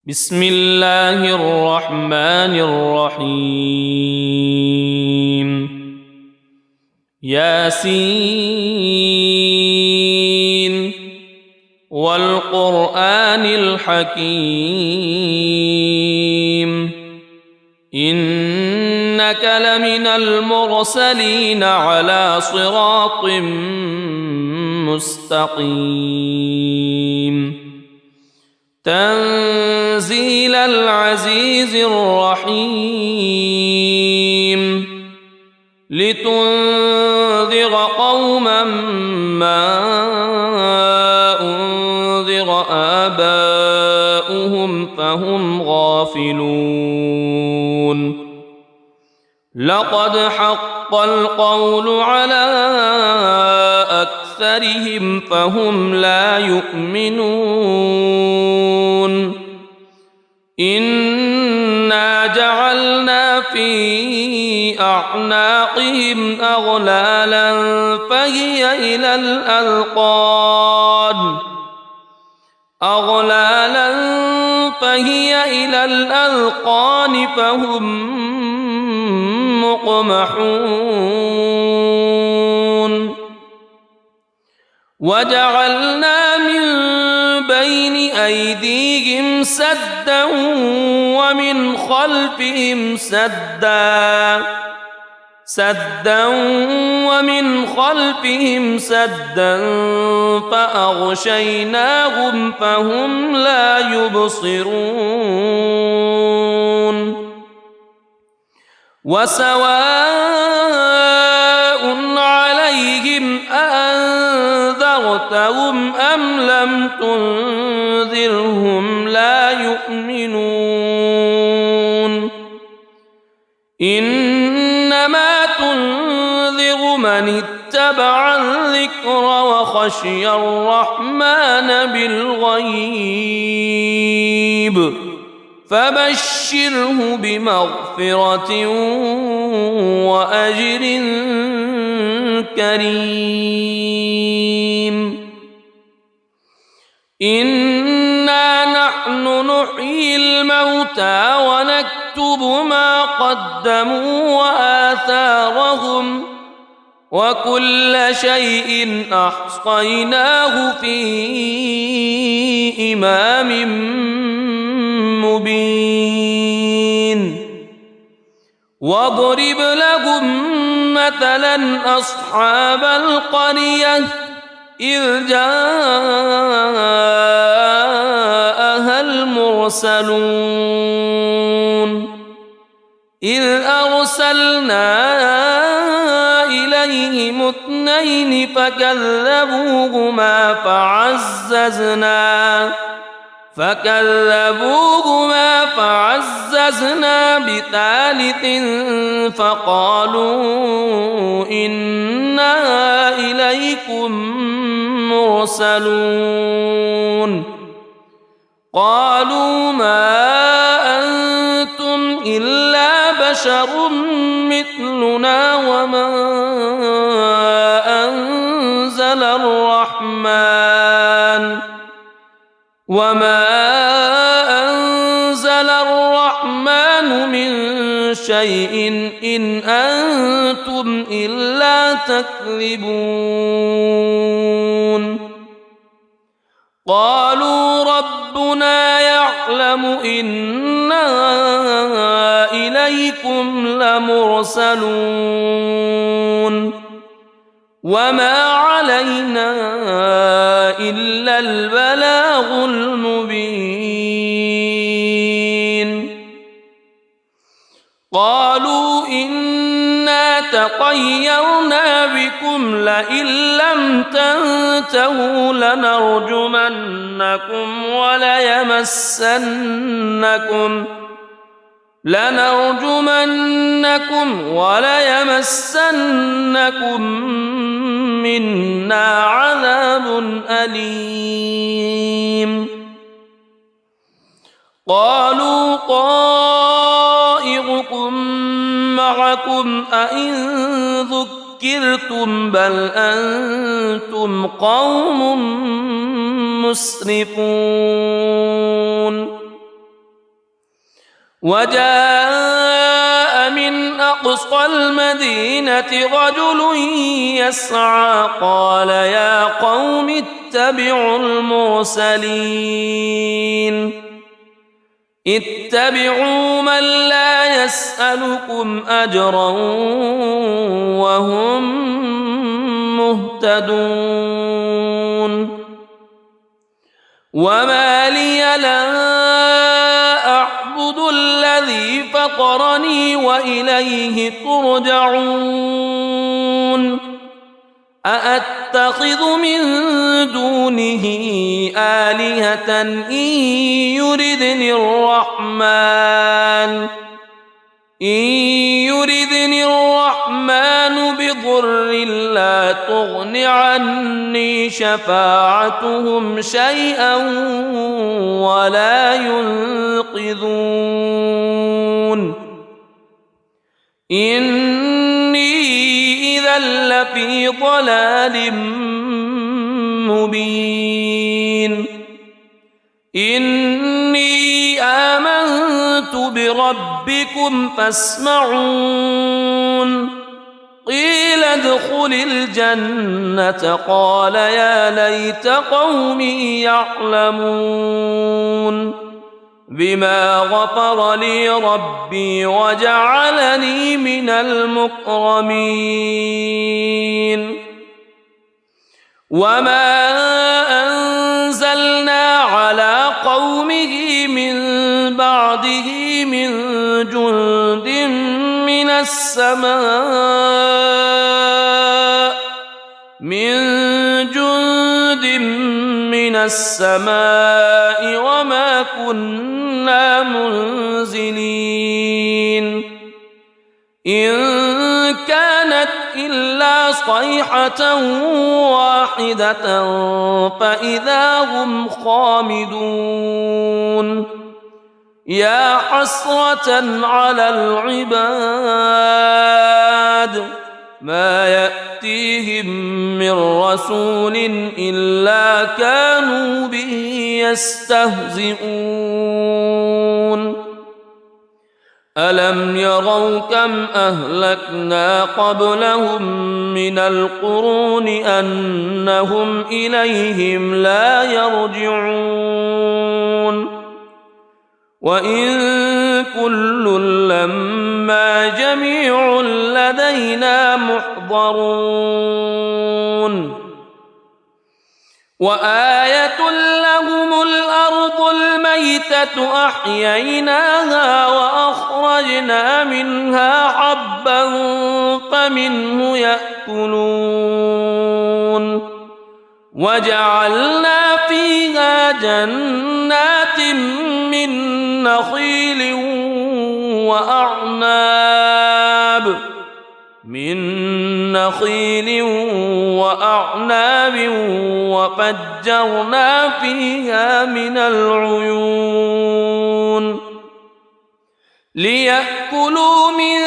بسم الله الرحمن الرحيم ياسين والقرآن الحكيم إنك لمن المرسلين على صراط مستقيم تنزيل العزيز الرحيم لتنذر قوما ما أنذر آباؤهم فهم غافلون لقد حق القول على أكثرهم فهم لا يؤمنون إنا جعلنا في أعناقهم أغلالا فهي إلى الأذقان فهم مقمحون وجعلنا من بين أيديهم سدا ومن خلفهم سدا فأغشيناهم فهم لا يبصرون وسواء عليهم أأنذرتهم أم لم تنذرهم لا يؤمنون إنما تنذر من اتبع الذكر وخشي الرحمن بالغيب فبشره بمغفرة وأجر كريم إنا نحن نحيي الموتى ونكتب ما قدموا وآثارهم وكل شيء أحصيناه في إمام مبين واضرب لهم مثلا أصحاب القرية إذ جاءها المرسلون إذ أرسلنا إليهم اثنين فكذبوهما فعززنا بثالث فقالوا إنا إليكم مرسلون قالوا ما أنتم إلا بشر مثلنا وما أنزل الرحمن من شيء إن أنتم إلا تكذبون قالوا ربنا يعلم إنا إليكم لمرسلون وما علينا إلا البلاغ المبين قالوا إنا تطيرنا بكم لئن لم تنتهوا لنرجمنكم وليمسنكم منا عذاب أليم قالوا طائركم معكم أئن ذكرتم بل أنتم قوم مسرفون وجاء من أقصى المدينة رجل يسعى قال يا قوم اتبعوا المرسلين اتبعوا من لا يسألكم أجرا وهم مهتدون وما لي لا أعبد الذي فطرني وإليه ترجعون أأتخذ من دونه آلهة إن يردني الرحمن بضر لا تغن عني شفاعتهم شيئا ولا ينقذون إني إذا لفي ضلال مبين إني آمنت بربكم فاسمعون قيل ادخل الجنة قال يا ليت قومي يعلمون بما غفر لي ربي وجعلني من المكرمين وما أنزلنا على قومه من بعده من جند من السماء وما كنا منزلين إن كانت إلا صيحة واحدة فإذا هم خامدون يا حسرة على العباد ما يأتيهم من رسول إلا كانوا به يستهزئون ألم يروا كم أهلكنا قبلهم من القرون أنهم إليهم لا يرجعون وإن كل لما جميع لدينا محضرون وآية لهم الأرض الميتة أحييناها وأخرجنا منها حبا فمنه يأكلون وجعلنا فيها جنات من نخيل وأعناب وفجرنا فيها من العيون ليأكلوا من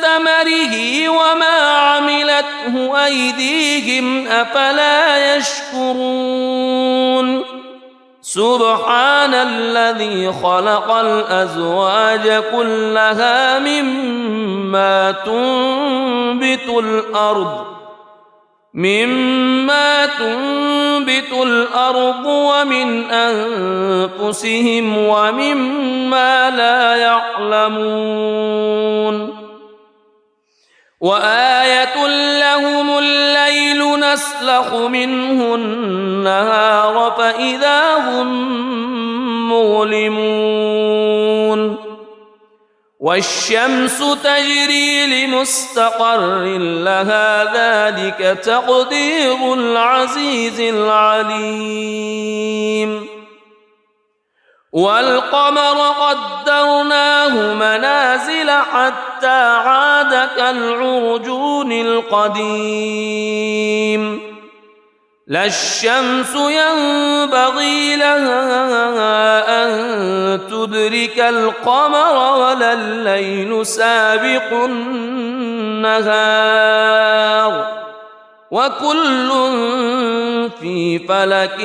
ثمره وما عملته أيديهم أفلا يشكرون سبحان الذي خلق الأزواج كلها مما تنبت الأرض ومن أنفسهم ومما لا يعلمون وآية لهم الليل نسلخ منه النهار فإذا هم مظلمون والشمس تجري لمستقر لها ذلك تقدير العزيز العليم والقمر قدرناه منازل حتى عاد كالعرجون القديم لا الشمس ينبغي لها أن تدرك القمر ولا الليل سابق النهار وكل في فلك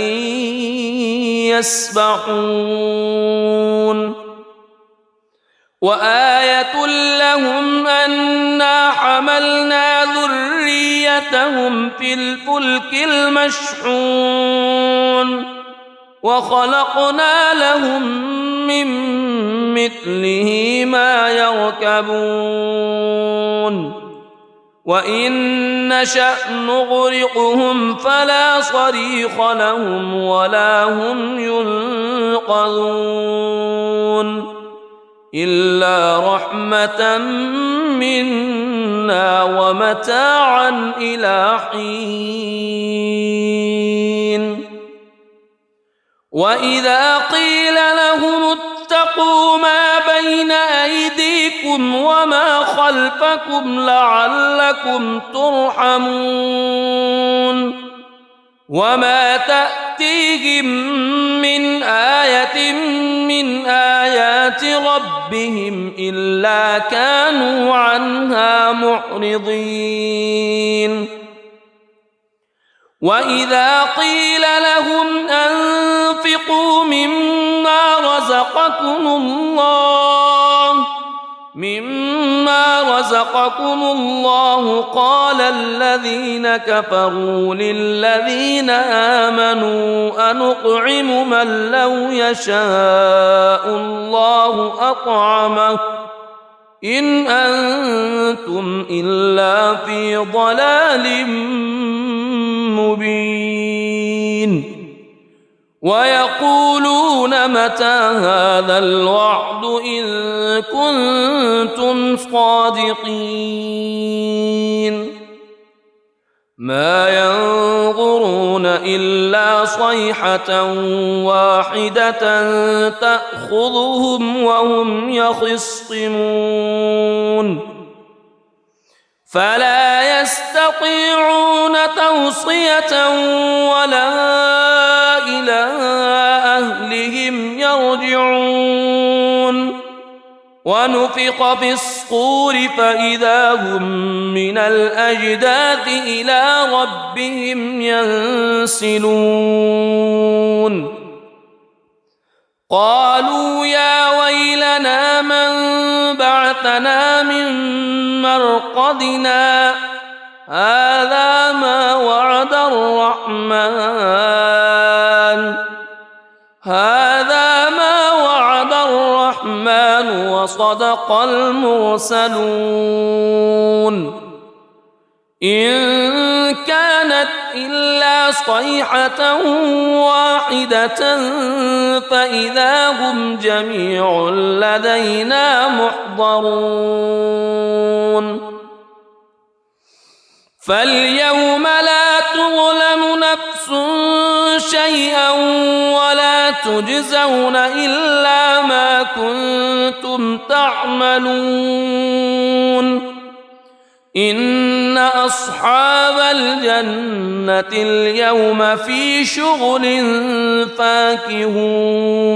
يسبحون وآية لهم أنا حملنا ذريتهم في الفلك المشحون وخلقنا لهم من مثله ما يركبون وإن نشأ نغرقهم فلا صريخ لهم ولا هم ينقذون إلا رحمة منا ومتاعا إلى حين وإذا قيل لهم اتقوا ما بين أيديكم وما خلفكم لعلكم ترحمون وما تأتيهم من آية من آيات ربهم إلا كانوا عنها معرضين وإذا قيل لهم أنفقوا مما رزقكم الله قال الذين كفروا للذين آمنوا أنطعم من لو يشاء الله أطعمه إن أنتم إلا في ضلال مبين ويقولون متى هذا الوعد إن كنتم صادقين ما ينظرون إلا صيحة واحدة تأخذهم وهم يخصمون فلا يستطيعون توصية ولا إلى أهلهم يرجعون ونفخ في الصور فإذا هم من الأجداث إلى ربهم ينسلون قالوا يا ويلنا من بعثنا من مرقدنا هذا ما وعد الرحمن وصدق المرسلون إن كانت إلا صيحة واحدة فإذا هم جميع لدينا محضرون فاليوم لا تظلم نفس شيئا ولا تجزون إلا ما كنتم تعملون إن أصحاب الجنة اليوم في شغل فاكهون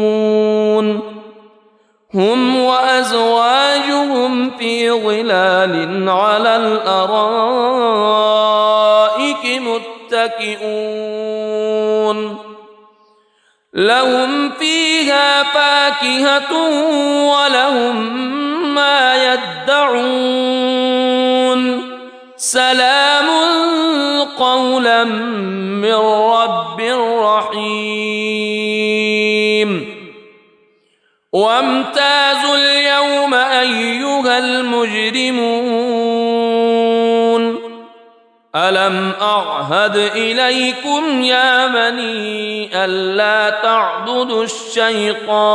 هم وأزواجهم في ظلال على الأرائك متكئون لهم فيها فاكهة ولهم ما يدعون سلام قولا من رب رحيم وامتازوا اليوم أيها المجرمون ألم أعهد إليكم يا بني ألا تعبدوا الشيطان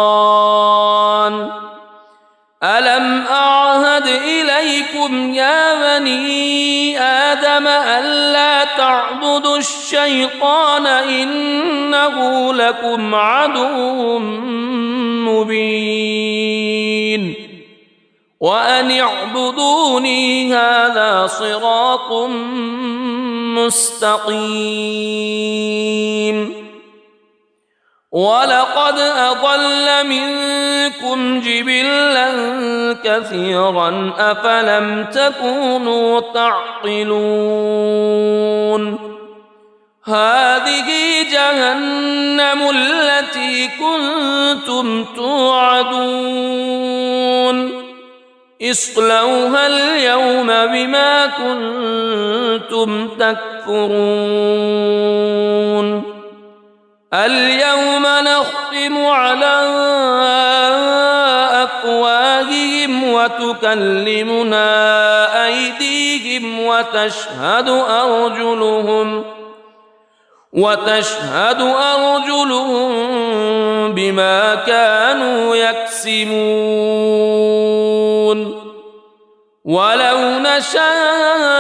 ألم أعهد إليكم يا بني آدم ألا تعبدوا الشيطان إنه لكم عدو مبين وأن اعبدوني هذا صراط مستقيم ولقد أضل منكم جبلا كثيرا أفلم تكونوا تعقلون هذه جهنم التي كنتم توعدون اصلوها اليوم بما كنتم تكفرون اليوم نختم على أفواههم وتكلمنا أيديهم وتشهد أرجلهم بما كانوا يكسبون ولو نشاء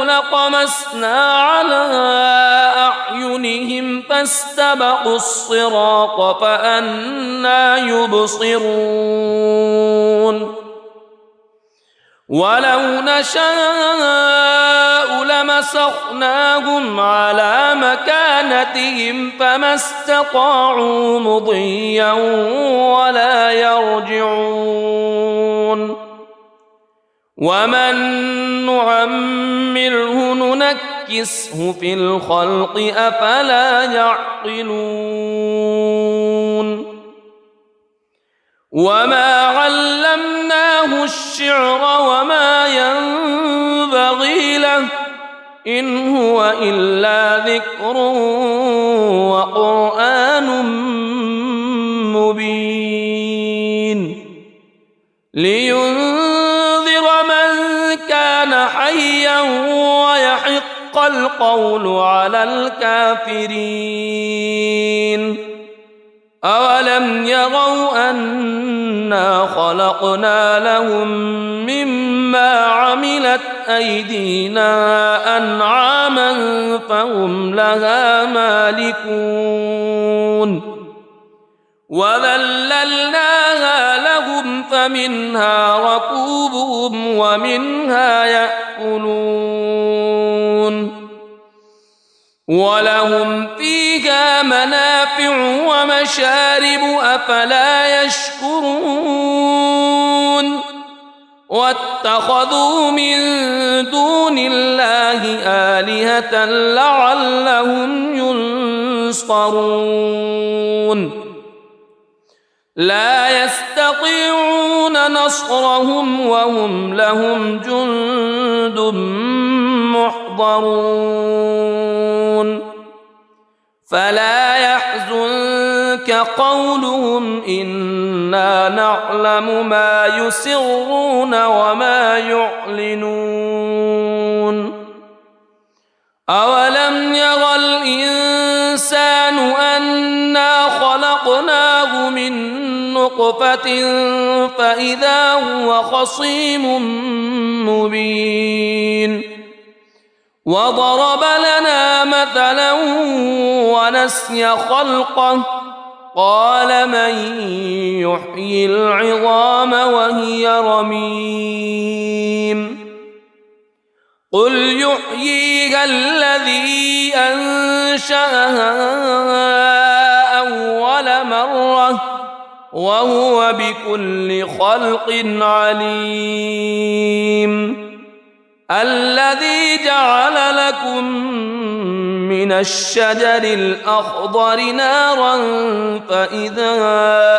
لطمسنا على أعينهم فاستبقوا الصراط فأنى يبصرون ولو نشاء لمسخناهم على مكانتهم فما استطاعوا مضيا ولا يرجعون ومن نعمره ننكسه في الخلق أفلا يعقلون وما علمناه الشعر وما ينبغي له إن هو إلا ذكر وقرآن مبين لينذر من كان حيا ويحق القول على الكافرين أولم يروا أنا خلقنا لهم مما عملت أيدينا أنعاما فهم لها مالكون وذللناها لهم فمنها ركوبهم ومنها يأكلون ولهم فيها منافع ومشارب أفلا يشكرون واتخذوا من دون الله آلهة لعلهم ينصرون لا يستطيعون نصرهم وهم لهم جند محضرون فلا يحزنك قولهم إنا نعلم ما يسرون وما يعلنون أولم ير الإنسان أنا خلقناه من نطفة فإذا هو خصيم مبين وضرب لنا مثلا ونسي خلقه قال من يحيي العظام وهي رميم قل يحييها الذي أنشأها أول مرة وهو بكل خلق عليم الذي جعل لكم من الشجر الأخضر نارا فإذا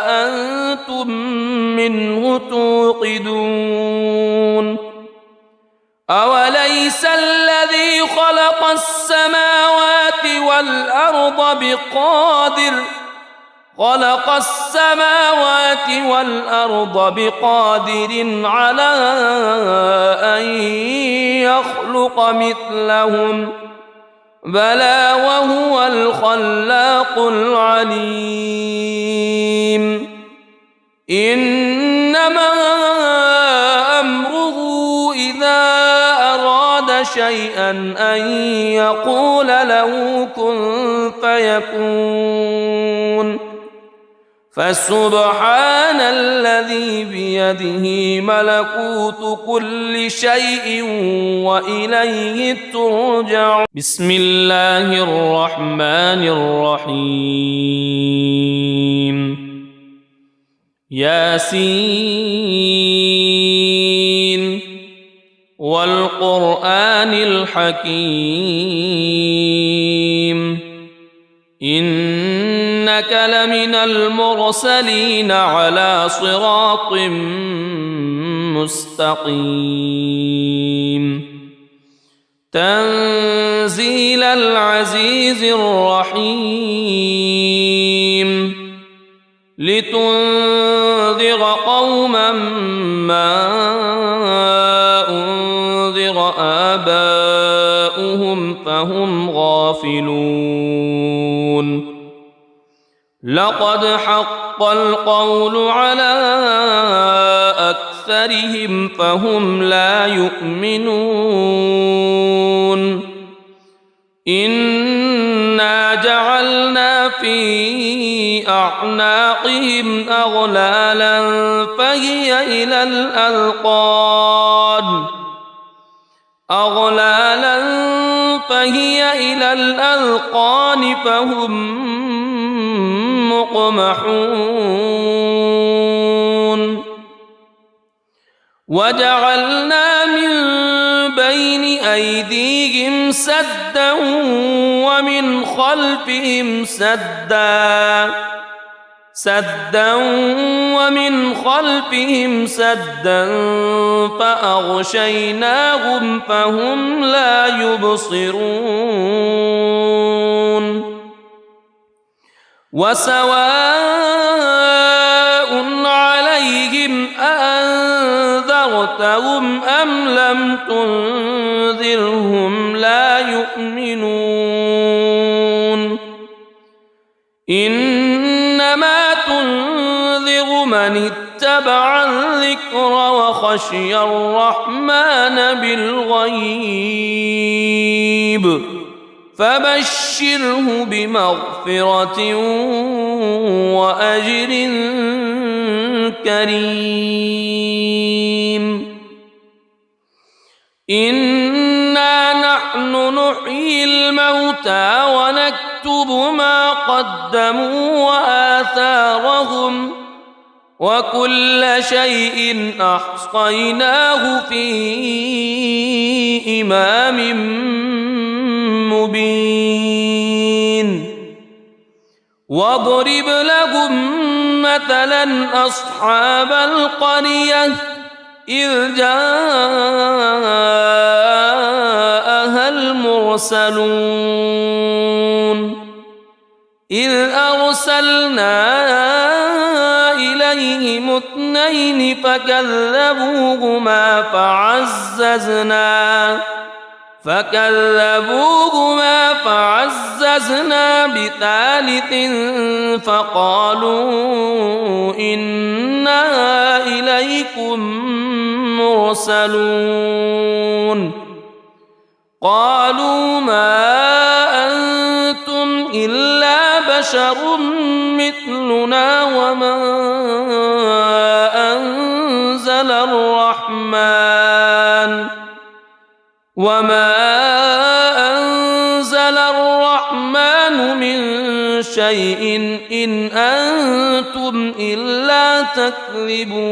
أنتم منه توقدون أوليس الذي خلق السماوات والأرض بقادر على أن يخلق مثلهم بلى وهو الخلاق العليم إنما أمره إذا أراد شيئا أن يقول له كن فيكون فسبحان الذي بيده ملكوت كل شيء وإليه ترجع بسم الله الرحمن الرحيم ياسين والقرآن الحكيم إنك لمن المرسلين على صراط مستقيم تنزيل العزيز الرحيم لتنذر قوما ما أنذر آباؤهم فهم غافلون لقد حق القول على أكثرهم فهم لا يؤمنون إنا جعلنا في أعناقهم أغلالا فهي إلى الأذقان فهم مقمحون وجعلنا من بين أيديهم سدا ومن خلفهم سدا فأغشيناهم فهم لا يبصرون وسواء عليهم أأنذرتهم أم لم تنذرهم لا يؤمنون إنما تنذر من اتبع الذكر وخشي الرحمن بالغيب فبشره بمغفرة وأجر كريم إنا نحن نحيي الموتى ونكتب ما قدموا وآثارهم وكل شيء أحصيناه في إمام مبين واضرب لهم مثلا أصحاب القرية إذ جاءها المرسلون إذ أرسلنا إليهم اثنين فكذبوهما فعززنا بثالث فقالوا إنا إليكم مرسلون قالوا ما أنتم إلا بشر مثلنا وما أنزل الرحمن من شيء إن أنتم إلا تكذبون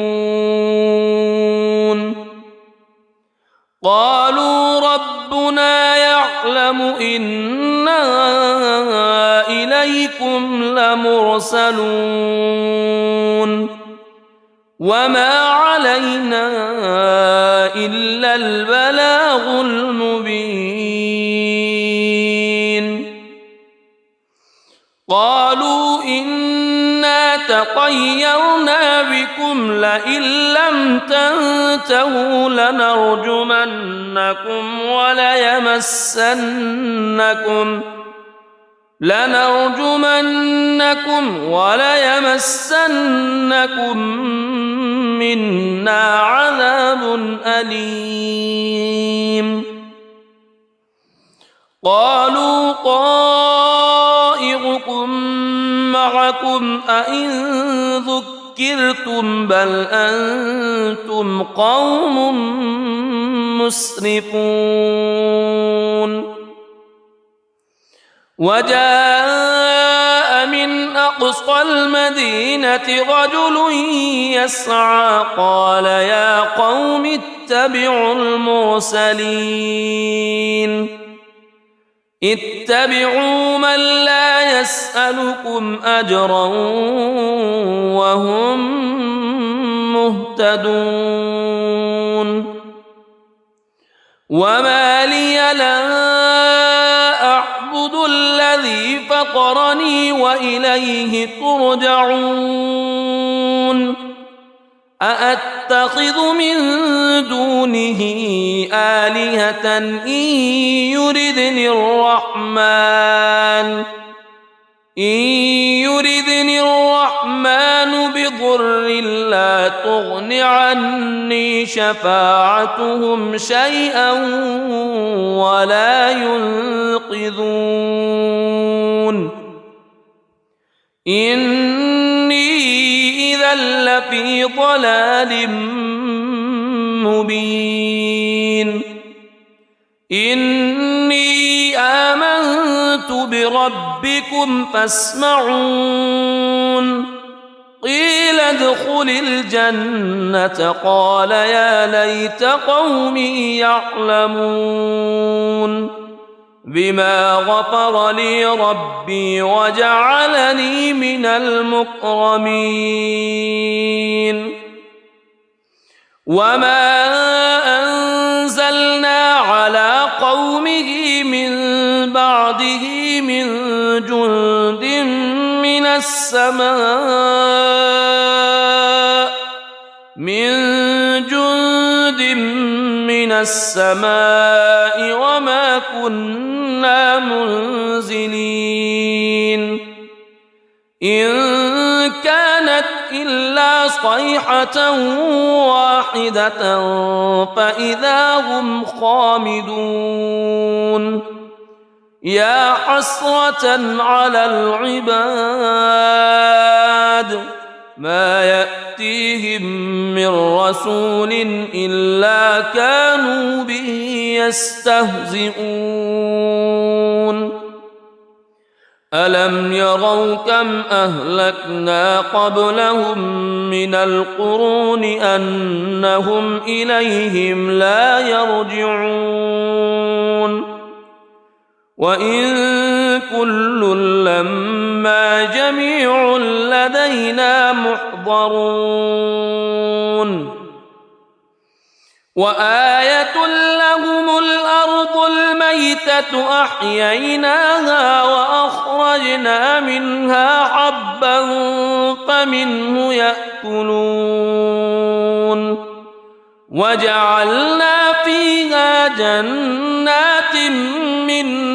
قالوا ربنا يعلم إنا إليكم لمرسلون وما علينا إلا البلاغ المبين قالوا إنا تطيرنا بكم لئن لم تنتهوا لنرجمنكم وليمسنكم منا عذاب أليم قالوا طائركم معكم أئن ذكرتم بل أنتم قوم مسرفون وجاء من أقصى المدينة رجل يسعى قال يا قوم اتبعوا من لا يسألكم أجرا وهم مهتدون مهتدون وما لي لا أعبد الذي فطرني وإليه ترجعون أأتخذ من دونه آلهة إن يردني الرحمن بضر لا تغن عني شفاعتهم شيئا ولا ينقذون إني إذا لفي ضلال مبين إني آمنت بربكم فاسمعون قيل ادخل الجنة قال يا ليت قومي يعلمون بما غفر لي ربي وجعلني من المكرمين وما أنزلنا على قومه من بعده من جند من السماء وما كنا منزلين إن كانت إلا صيحة واحدة فإذا هم خامدون يا حسرة على العباد ما يأتيهم من رسول إلا كانوا به يستهزئون ألم يروا كم أهلكنا قبلهم من القرون أنهم إليهم لا يرجعون وإن كل لما جميع لدينا محضرون وآية لهم الأرض الميتة أحييناها وأخرجنا منها حبا فمنه يأكلون وجعلنا فيها جنات من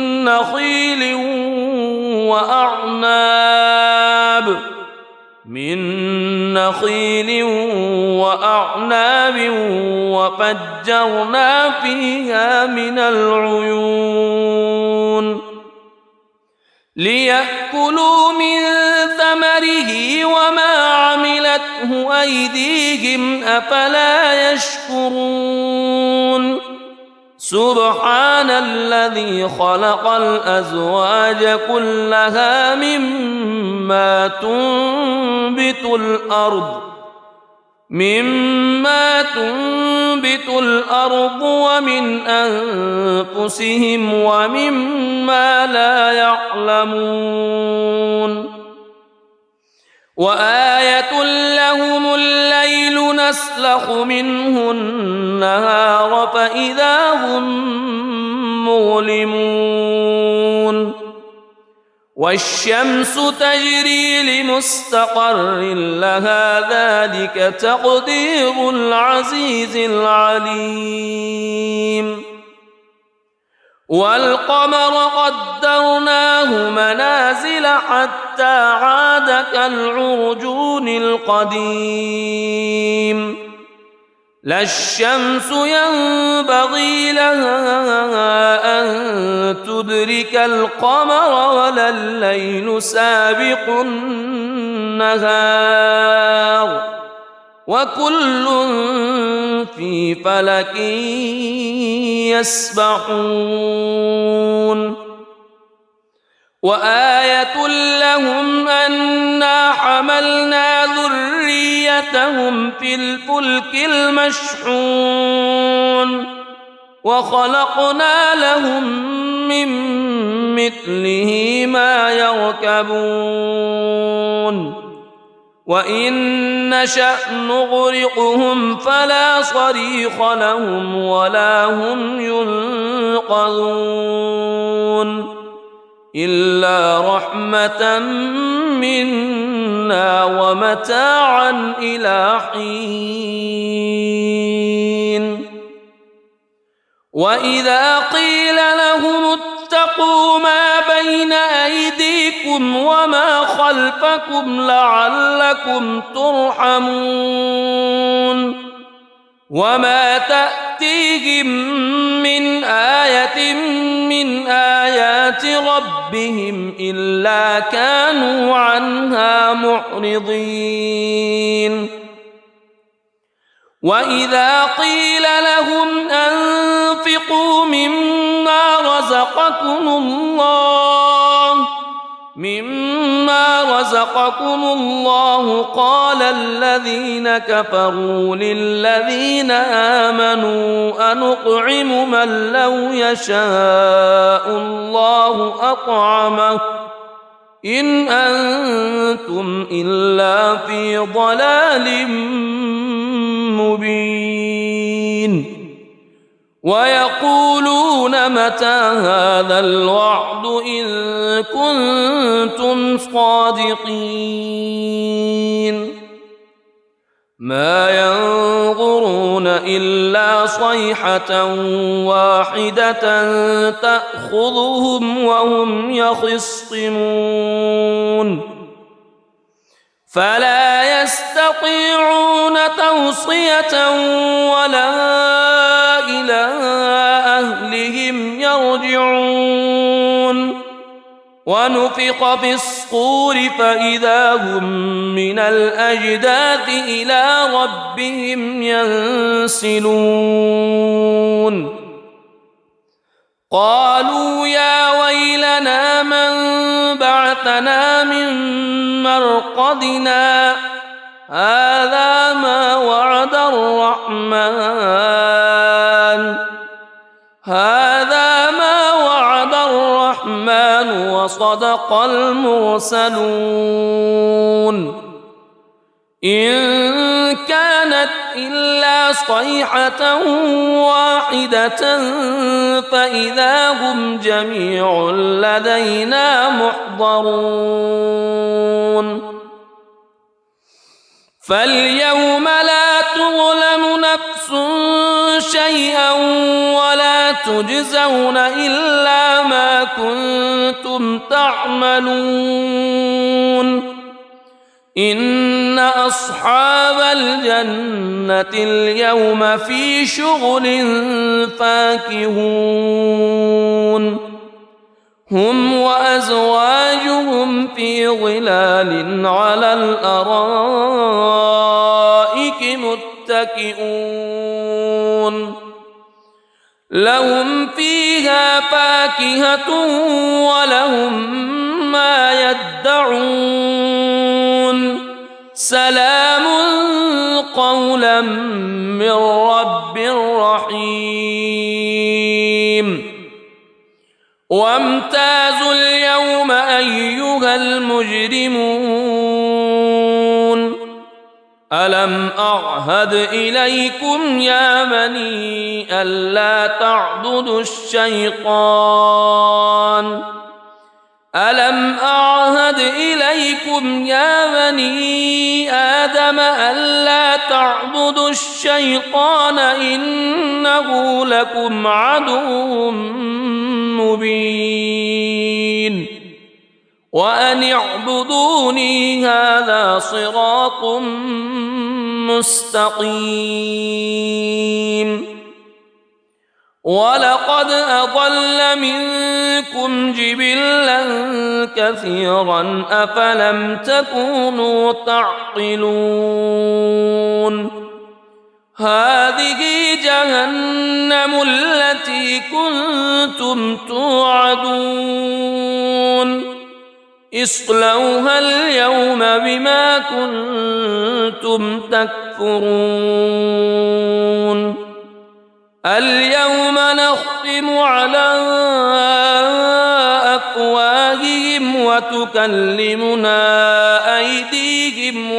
نخيل وأعناب وفجرنا فيها من العيون ليأكلوا من ثمره وما عملته أيديهم أفلا يشكرون سبحان الذي خلق الأزواج كلها مما تنبت الأرض ومن أنفسهم ومما لا يعلمون وآية لهم الليل نسلخ منه النهار فإذا هم مظلمون والشمس تجري لمستقر لها ذلك تقدير العزيز العليم والقمر قدرناه منازل حتى عاد كالعرجون القديم لا الشمس ينبغي لها أن تدرك القمر ولا الليل سابق النهار وكل في فلك يسبحون وآية لهم أنا حملنا ذريتهم في الفلك المشحون وخلقنا لهم من مثله ما يركبون وإن نشأ نغرقهم فلا صريخ لهم ولا هم ينقذون إلا رحمة منا ومتاعا إلى حين وإذا قيل لهم اتقوا ما بين أيديكم وما خلفكم لعلكم ترحمون وما تأتيهم من آية من آيات ربهم إلا كانوا عنها معرضين وإذا قيل لهم أنفقوا مما رزقكم الله قال الذين كفروا للذين آمنوا أنطعم من لو يشاء الله أطعمه إن أنتم إلا في ضلال مبين ويقولون متى هذا الوعد إن كنتم صادقين ما ينظرون إلا صيحة واحدة تأخذهم وهم يخصمون فلا يستطيعون توصية ولا إلى أهلهم يرجعون ونفخ في الصور فإذا هم من الأجداث إلى ربهم ينسلون قالوا يا ويلنا من بعثنا من مرقدنا هذا ما وعد الرحمن وصدق المرسلون إن كانت إلا صيحة واحدة فإذا هم جميع لدينا محضرون فاليوم لا تظلم نفس شيئا ولا تجزون إلا ما كنتم تعملون إن أصحاب الجنة اليوم في شغل فاكهون هم وأزواجهم في ظلال على الأرائك متكئون لهم فيها فاكهة ولهم ما يدعون سلام قولا من رب رحيم وامتازوا اليوم أيها المجرمون ألم أعهد إليكم يا بني ألا تعبدوا الشيطان ألم أعهد إليكم يا بني آدم ألا تعبدوا الشيطان إنه لكم عدو مبين وأن اعبدوني هذا صراط مستقيم ولقد أضل منكم جبلا كثيرا أفلم تكونوا تعقلون هذه جهنم التي كنتم توعدون اصلوها اليوم بما كنتم تكفرون اليوم نختم على أفواههم وتكلمنا أيديهم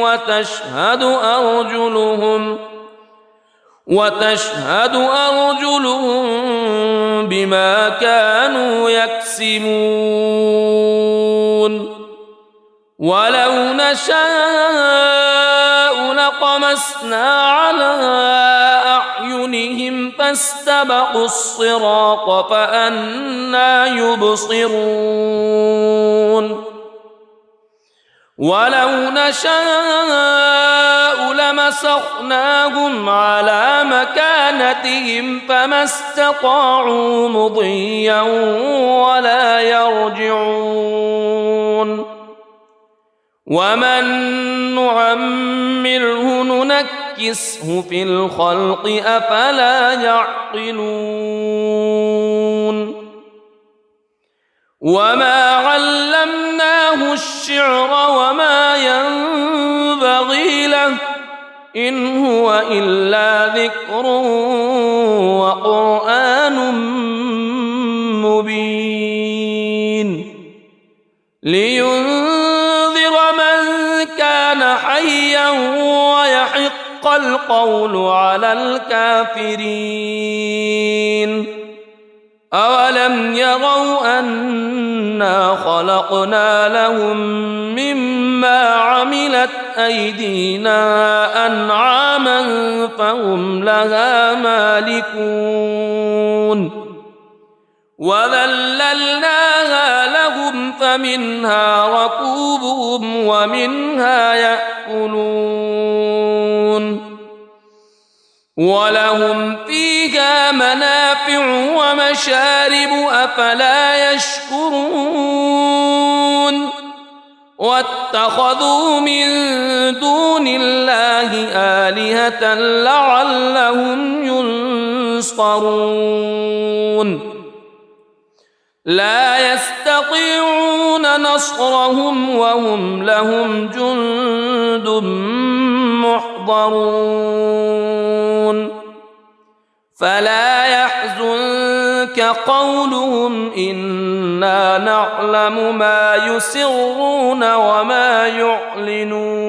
وتشهد أرجلهم بما كانوا يكسبون ولو نشاء لطمسنا على أعينهم فاستبقوا الصراط فأنى يبصرون ولو نشاء لمسخناهم على مكانتهم فما استطاعوا مضيا ولا يرجعون ومن نعمره ننكسه في الخلق أفلا يعقلون وما علمناه الشعر وما ينبغي له إن هو إلا ذكر وقرآن مبين لينذر من كان حيا ويحق القول على الكافرين أولم يروا أنا خلقنا لهم مما عملت أيدينا أنعاما فهم لها مالكون وذللناها لهم فمنها ركوبهم ومنها يأكلون ولهم فيها منافع ومشارب أفلا يشكرون واتخذوا من دون الله آلهة لعلهم ينصرون لا يستطيعون نصرهم وهم لهم جند محضرون فلا يحزنك قولهم إنا نعلم ما يسرون وما يعلنون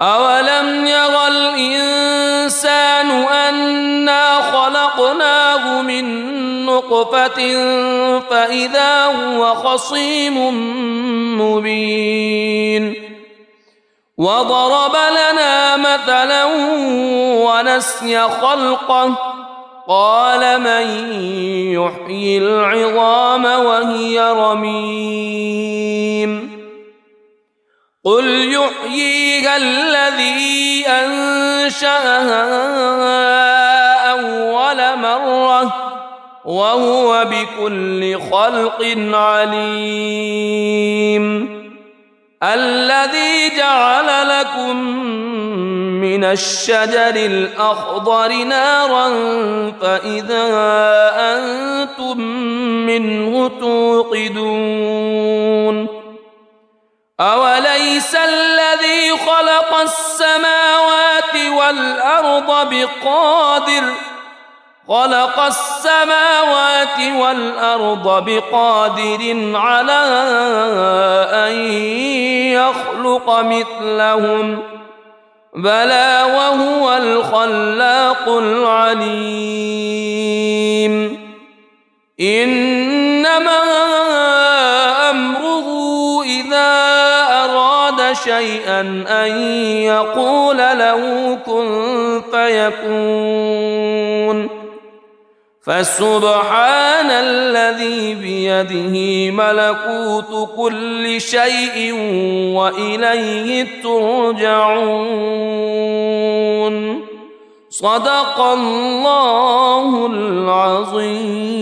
أولم ير الإنسان أنا خلقناه من نطفة فإذا هو خصيم مبين وضرب لنا مثلا ونسي خلقه قال من يحيي العظام وهي رميم قل يحييها الذي أنشأها أول مرة وهو بكل خلق عليم الذي جعل لكم من الشجر الأخضر نارا فإذا أنتم منه توقدون أوليس الذي خلق السماوات والأرض بقادر على أن يخلق مثلهم بلى وهو الخلاق العليم إنما أمره إذا أراد شيئا أن يقول له كن فيكون فسبحان الذي بيده ملكوت كل شيء وإليه ترجعون صدق الله العظيم.